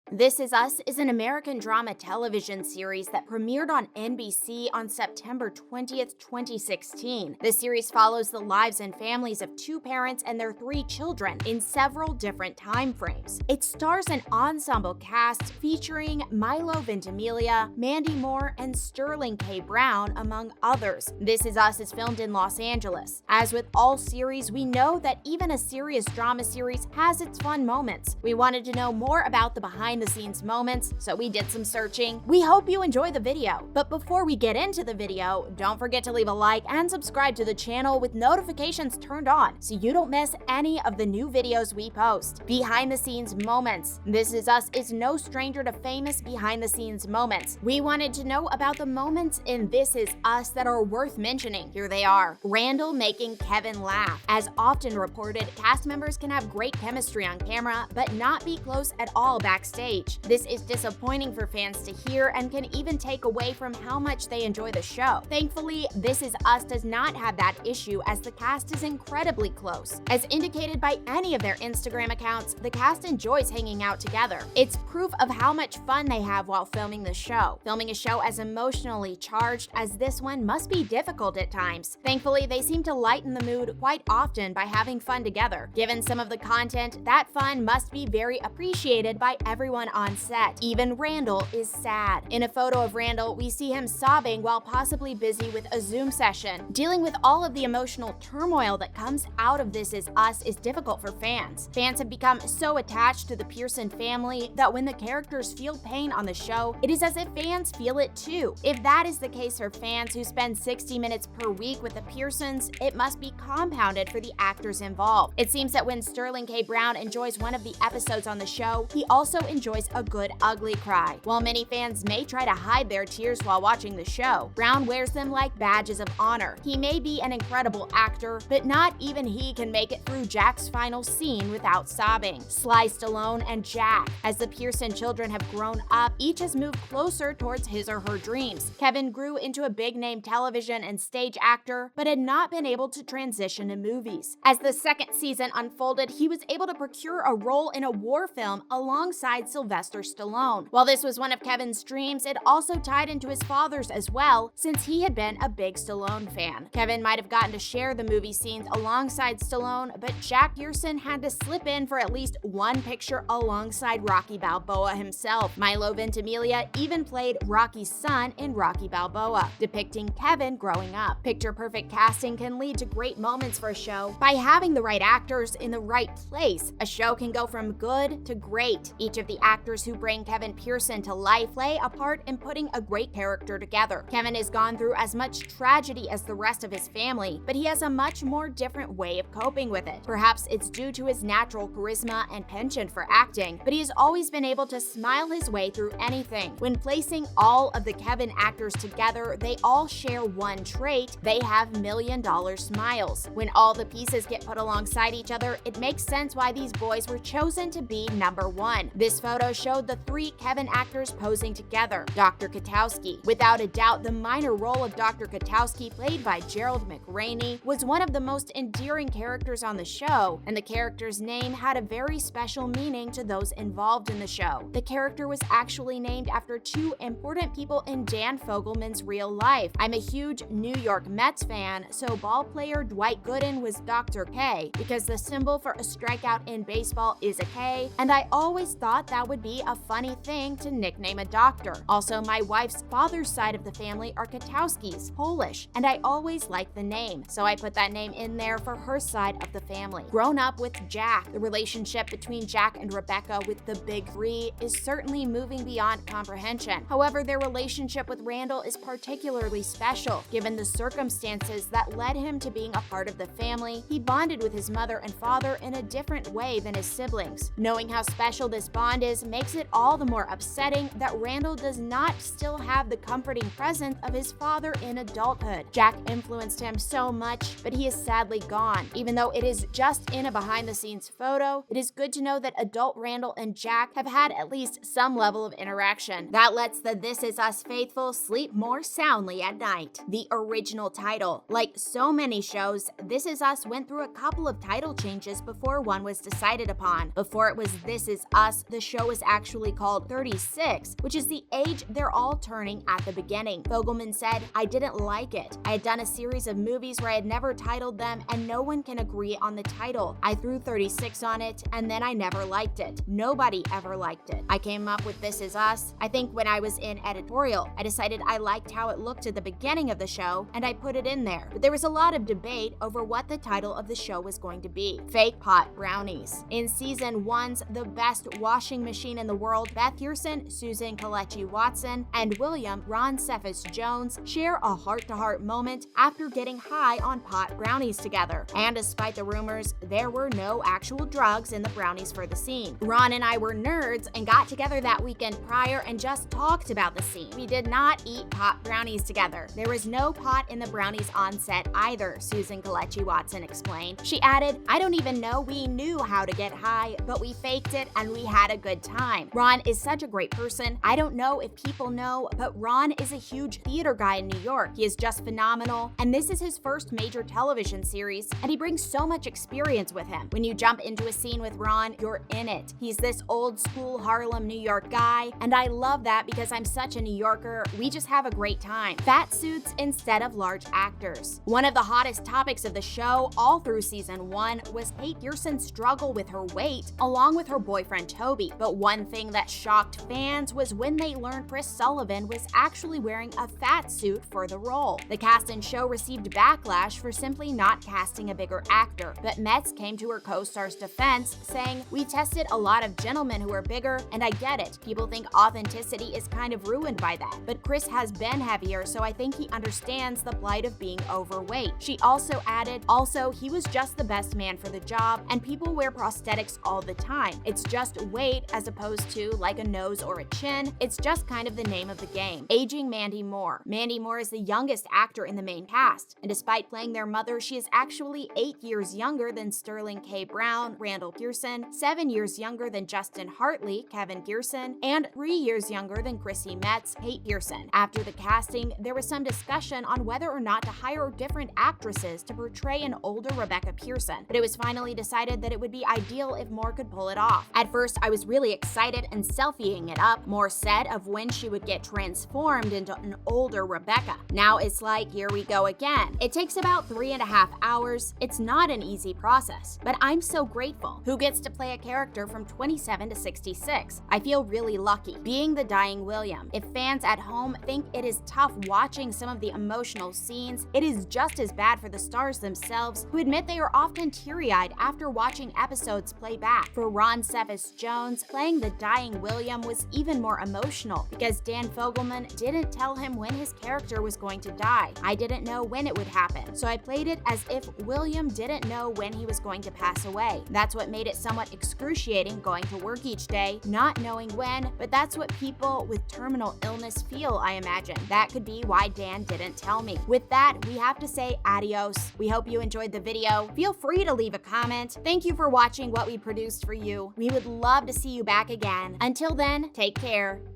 This Is Us is an American drama television series that premiered on NBC on September 20th, 2016. The series follows the lives and families of two parents and their three children in several different time frames. It stars an ensemble cast featuring Milo Ventimiglia, Mandy Moore, and Sterling K. Brown, among others. This Is Us is filmed in Los Angeles. As with all series, we know that even a serious drama series has its fun moments. We wanted to know more about the behind-the-scenes moments, so we did some searching. We hope you enjoy the video. But before we get into the video, don't forget to leave a like and subscribe to the channel with notifications turned on so you don't miss any of the new videos we post. Behind-the-scenes moments. This Is Us is no stranger to famous behind-the-scenes moments. We wanted to know about the moments in This Is Us that are worth mentioning. Here they are. Randall making Kevin laugh. As often reported, cast members can have great chemistry on camera, but not be close at all backstage. This is disappointing for fans to hear and can even take away from how much they enjoy the show. Thankfully, This Is Us does not have that issue as the cast is incredibly close. As indicated by any of their Instagram accounts, the cast enjoys hanging out together. It's proof of how much fun they have while filming the show. Filming a show as emotionally charged as this one must be difficult at times. Thankfully, they seem to lighten the mood quite often by having fun together. Given some of the content, that fun must be very appreciated by everyone on set. Even Randall is sad. In a photo of Randall, we see him sobbing while possibly busy with a Zoom session. Dealing with all of the emotional turmoil that comes out of This Is Us is difficult for fans. Fans have become so attached to the Pearson family that when the characters feel pain on the show, it is as if fans feel it too. If that is the case for fans who spend 60 minutes per week with the Pearsons, it must be compounded for the actors involved. It seems that when Sterling K. Brown enjoys one of the episodes on the show, he also enjoys a good ugly cry. While many fans may try to hide their tears while watching the show, Brown wears them like badges of honor. He may be an incredible actor, but not even he can make it through Jack's final scene without sobbing. Sly Stallone and Jack. As the Pearson children have grown up, each has moved closer towards his or her dreams. Kevin grew into a big-name television and stage actor, but had not been able to transition to movies. As the second season unfolded, he was able to procure a role in a war film alongside Sylvester Stallone. While this was one of Kevin's dreams, it also tied into his father's as well, since he had been a big Stallone fan. Kevin might have gotten to share the movie scenes alongside Stallone, but Jack Pearson had to slip in for at least one picture alongside Rocky Balboa himself. Milo Ventimiglia even played Rocky's son in Rocky Balboa, depicting Kevin growing up. Picture-perfect casting can lead to great moments for a show. By having the right actors in the right place, a show can go from good to great. Each of the actors who bring Kevin Pearson to life play a part in putting a great character together. Kevin has gone through as much tragedy as the rest of his family, but he has a much more different way of coping with it. Perhaps it's due to his natural charisma and penchant for acting, but he has always been able to smile his way through anything. When placing all of the Kevin actors together, they all share one trait: they have million-dollar smiles. When all the pieces get put alongside each other, it makes sense why these boys were chosen to be number one. This photo showed the three Kevin actors posing together. Dr. Katowski. Without a doubt, the minor role of Dr. Katowski, played by Gerald McRaney, was one of the most endearing characters on the show, and the character's name had a very special meaning to those involved in the show. The character was actually named after two important people in Dan Fogelman's real life. I'm a huge New York Mets fan, so ball player Dwight Gooden was Dr. K because the symbol for a strikeout in baseball is a K, and I always thought that would be a funny thing to nickname a doctor. Also, my wife's father's side of the family are Katowskis, Polish, and I always liked the name, so I put that name in there for her side of the family. Grown up with Jack, the relationship between Jack and Rebecca with the big three is certainly moving beyond comprehension. However, their relationship with Randall is particularly special. Given the circumstances that led him to being a part of the family, he bonded with his mother and father in a different way than his siblings. Knowing how special this bond is makes it all the more upsetting that Randall does not still have the comforting presence of his father in adulthood. Jack influenced him so much, but he is sadly gone. Even though it is just in a behind-the-scenes photo, it is good to know that adult Randall and Jack have had at least some level of interaction. That lets the This Is Us faithful sleep more soundly at night. The original title. Like so many shows, This Is Us went through a couple of title changes before one was decided upon. Before it was This Is Us, the show show is actually called 36, which is the age they're all turning at the beginning. Fogelman said, "I didn't like it. I had done a series of movies where I had never titled them and no one can agree on the title. I threw 36 on it and then I never liked it. Nobody ever liked it. I came up with This Is Us. I think when I was in editorial, I decided I liked how it looked at the beginning of the show and I put it in there. But there was a lot of debate over what the title of the show was going to be. Fake pot brownies." In season 1's The Best Washing Machine in the World, Beth Pearson, Susan Kelechi Watson, and William Ron Cephas Jones share a heart-to-heart moment after getting high on pot brownies together. And despite the rumors, there were no actual drugs in the brownies for the scene. "Ron and I were nerds and got together that weekend prior and just talked about the scene. We did not eat pot brownies together. There was no pot in the brownies on set either," Susan Kelechi Watson explained. She added, "I don't even know we knew how to get high, but we faked it and we had a good time. Ron is such a great person. I don't know if people know, but Ron is a huge theater guy in New York. He is just phenomenal, and this is his first major television series, and he brings so much experience with him. When you jump into a scene with Ron, you're in it. He's this old school Harlem, New York guy, and I love that because I'm such a New Yorker. We just have a great time." Fat suits instead of large actors. One of the hottest topics of the show all through season 1 was Kate Pearson's struggle with her weight, along with her boyfriend Toby. But one thing that shocked fans was when they learned Chris Sullivan was actually wearing a fat suit for the role. The cast and show received backlash for simply not casting a bigger actor, but Metz came to her co-star's defense, saying, "We tested a lot of gentlemen who are bigger, and I get it. People think authenticity is kind of ruined by that. But Chris has been heavier, so I think he understands the plight of being overweight." She also added, "Also, he was just the best man for the job, and people wear prosthetics all the time. It's just weight as opposed to like a nose or a chin. It's just kind of the name of the game." Aging Mandy Moore. Mandy Moore is the youngest actor in the main cast, and despite playing their mother, she is actually 8 years younger than Sterling K. Brown, Randall Pearson, 7 years younger than Justin Hartley, Kevin Pearson, and 3 years younger than Chrissy Metz, Kate Pearson. After the casting, there was some discussion on whether or not to hire different actresses to portray an older Rebecca Pearson, but it was finally decided that it would be ideal if Moore could pull it off. "At first, I was really excited and selfieing it up," Moore said of when she would get transformed into an older Rebecca. "Now it's like, here we go again. It takes about 3.5 hours. It's not an easy process, but I'm so grateful. Who gets to play a character from 27 to 66? I feel really lucky, being the dying William. If fans at home think it is tough watching some of the emotional scenes, it is just as bad for the stars themselves, who admit they are often teary-eyed after watching episodes play back. For Ron Cephas Jones, playing the dying William was even more emotional because Dan Fogelman didn't tell him when his character was going to die. I didn't know when it would happen, so I played it as if William didn't know when he was going to pass away. That's what made it somewhat excruciating going to work each day, not knowing when, but that's what people with terminal illness feel, I imagine. That could be why Dan didn't tell me." With that, we have to say adios. We hope you enjoyed the video. Feel free to leave a comment. Thank you for watching what we produced for you. We would love to see you back again. Until then, take care.